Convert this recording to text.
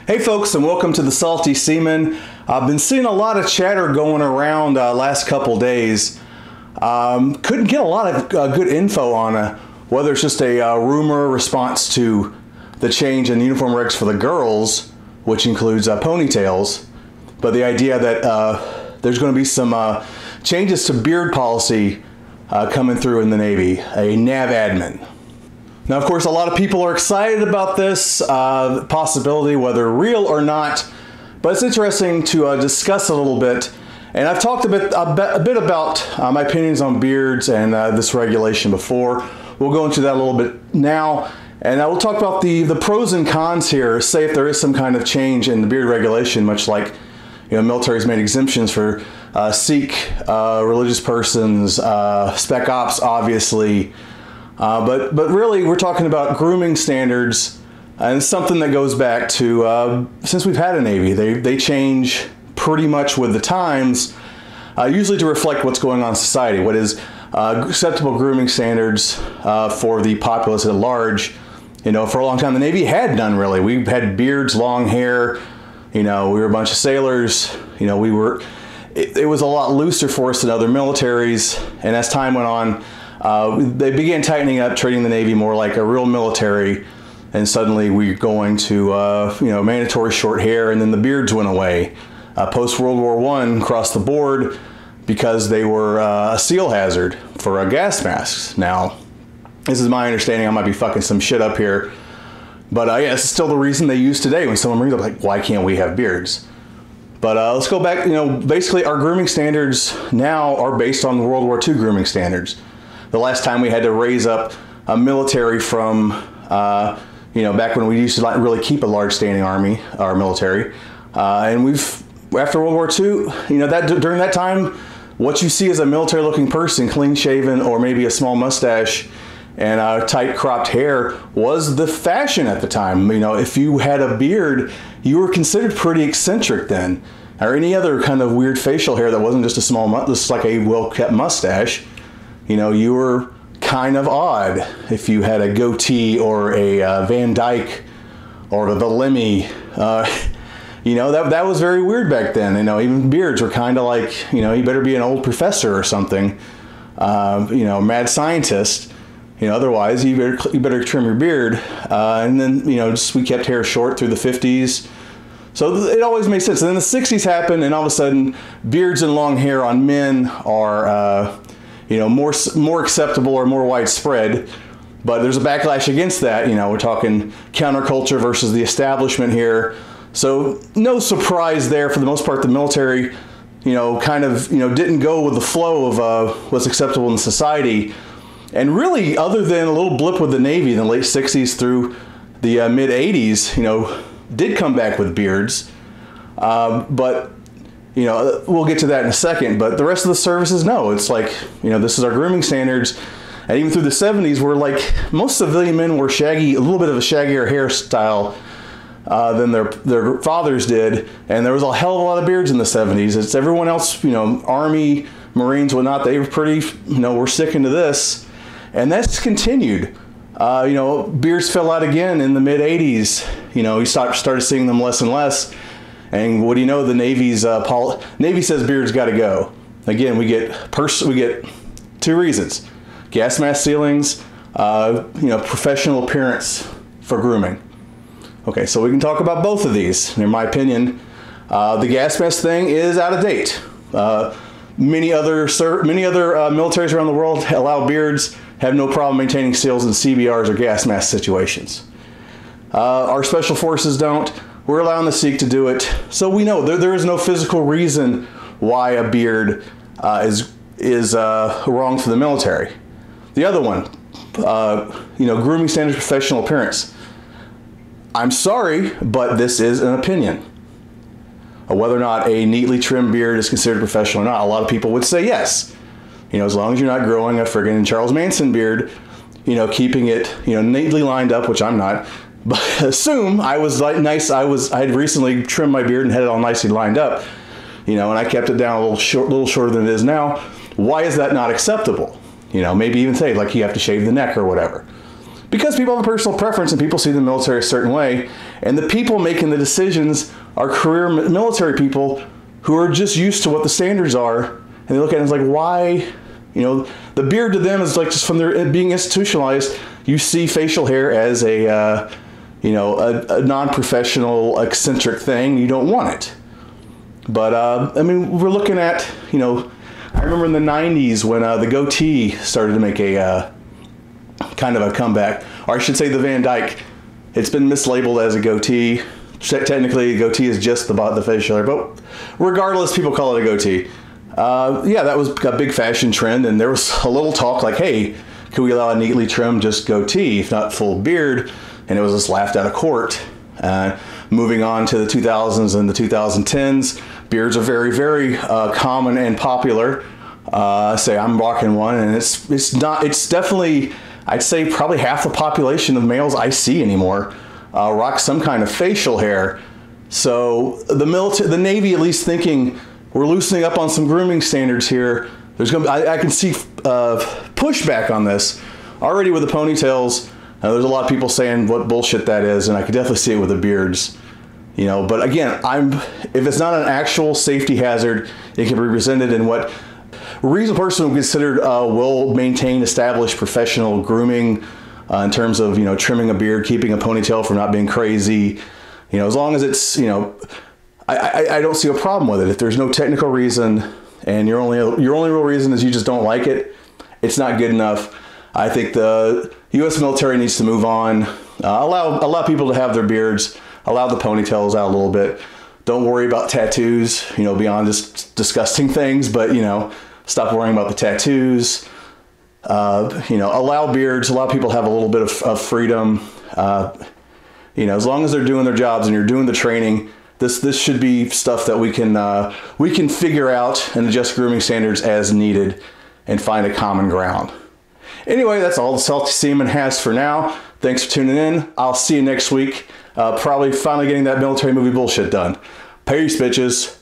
Hey folks, and welcome to the Salty Seaman. I've been seeing a lot of chatter going around last couple days. Couldn't get a lot of good info on whether it's just a rumor response to the change in uniform regs for the girls, which includes ponytails, but the idea that there's going to be some changes to beard policy coming through in the Navy, a Navadmin. Now, of course, a lot of people are excited about this possibility, whether real or not, but it's interesting to discuss a little bit. And I've talked a bit about my opinions on beards and this regulation before. We'll go into that a little bit now, and I will talk about the pros and cons here. Say if there is some kind of change in the beard regulation, much like military's made exemptions for Sikh, religious persons, spec ops, obviously. But really, we're talking about grooming standards, and it's something that goes back to since we've had a Navy. They change pretty much with the times, usually to reflect what's going on in society. What is acceptable grooming standards for the populace at large? For a long time, the Navy had none really. We had beards, long hair. We were a bunch of sailors. It was a lot looser for us than other militaries, and as time went on, they began tightening up, treating the Navy more like a real military, and suddenly we're going to mandatory short hair, and then the beards went away post World War I across the board because they were a seal hazard for gas masks. Now, this is my understanding. I might be fucking some shit up here, but yeah, it's still the reason they use today when someone brings up like, why can't we have beards? But let's go back. Basically, our grooming standards now are based on World War II grooming standards. The last time we had to raise up a military from, back when we used to really keep a large standing army, our military, and after World War II, during that time, what you see as a military-looking person, clean-shaven, or maybe a small mustache and tight cropped hair was the fashion at the time. If you had a beard, you were considered pretty eccentric then, or any other kind of weird facial hair that wasn't just a small, just like a well-kept mustache. You were kind of odd if you had a goatee or a Van Dyke or the Lemmy. That was very weird back then. Even beards were kind of like, you better be an old professor or something, mad scientist. Otherwise you better trim your beard. And then, we kept hair short through the 50s. So it always made sense. And then the 60s happened, and all of a sudden beards and long hair on men are, more acceptable or more widespread, but there's a backlash against that. We're talking counterculture versus the establishment here. So no surprise there. For the most part, the military, didn't go with the flow of what's acceptable in society. And really, other than a little blip with the Navy in the late 60s through the mid 80s, did come back with beards. But we'll get to that in a second, but the rest of the services, no. It's like, this is our grooming standards. And even through the 70s, where like most civilian men were shaggy, a little bit of a shaggier hairstyle than their fathers did. And there was a hell of a lot of beards in the 70s. It's everyone else, Army, Marines, whatnot, they were pretty, we're sticking to this. And that's continued. Beards fell out again in the mid 80s. We started seeing them less and less. And what do you know? The Navy's Navy says beards got to go. Again, we get two reasons: gas mask ceilings, professional appearance for grooming. Okay, so we can talk about both of these. In my opinion, the gas mask thing is out of date. Many other militaries around the world allow beards, have no problem maintaining seals in CBRs or gas mask situations. Our special forces don't. We're allowing the Sikh to do it. So we know there is no physical reason why a beard is wrong for the military. The other one, grooming standards, professional appearance. I'm sorry, but this is an opinion. Whether or not a neatly trimmed beard is considered professional or not, a lot of people would say yes. As long as you're not growing a friggin' Charles Manson beard, keeping it, neatly lined up, which I'm not. But assume I was like nice. I had recently trimmed my beard and had it all nicely lined up, and I kept it down a little shorter than it is now. Why is that not acceptable? Maybe even say like you have to shave the neck or whatever. because people have a personal preference and people see the military a certain way. And the people making the decisions are career military people who are just used to what the standards are. And they look at it and it's like, why? You know, the beard to them is like just from their being institutionalized. You see facial hair as a, you know, a non-professional eccentric thing. You don't want it. But, I mean, we're looking at, you know, I remember in the 90s when the goatee started to make a kind of a comeback. Or I should say the Van Dyke. It's been mislabeled as a goatee. Technically, a goatee is just the facial hair. But regardless, people call it a goatee. Yeah, that was a big fashion trend. And there was a little talk like, hey, can we allow a neatly trimmed just goatee, if not full beard? And it was just laughed out of court. Moving on to the 2000s and the 2010s, beards are very, very common and popular. Say I'm rocking one, and it's definitely, I'd say probably half the population of males I see anymore rock some kind of facial hair. So the Navy at least thinking we're loosening up on some grooming standards here. There's gonna be, I can see pushback on this already with the ponytails. There's a lot of people saying what bullshit that is, and I could definitely see it with the beards. You know, but again, if it's not an actual safety hazard, it can be presented in what a reasonable person would consider will maintain established professional grooming in terms of, you know, trimming a beard, keeping a ponytail from not being crazy. You know, as long as it's, you know, I don't see a problem with it. If there's no technical reason and your only real reason is you just don't like it, it's not good enough. I think the U.S. military needs to move on. Allow people to have their beards. Allow the ponytails out a little bit. Don't worry about tattoos, you know, beyond just disgusting things. But, you know, stop worrying about the tattoos. You know, allow beards. Allow people to have a little bit of freedom. You know, as long as they're doing their jobs and you're doing the training, this should be stuff that we can figure out and adjust grooming standards as needed and find a common ground. Anyway, that's all the Salty Seaman has for now. Thanks for tuning in. I'll see you next week. Probably finally getting that military movie bullshit done. Peace, bitches.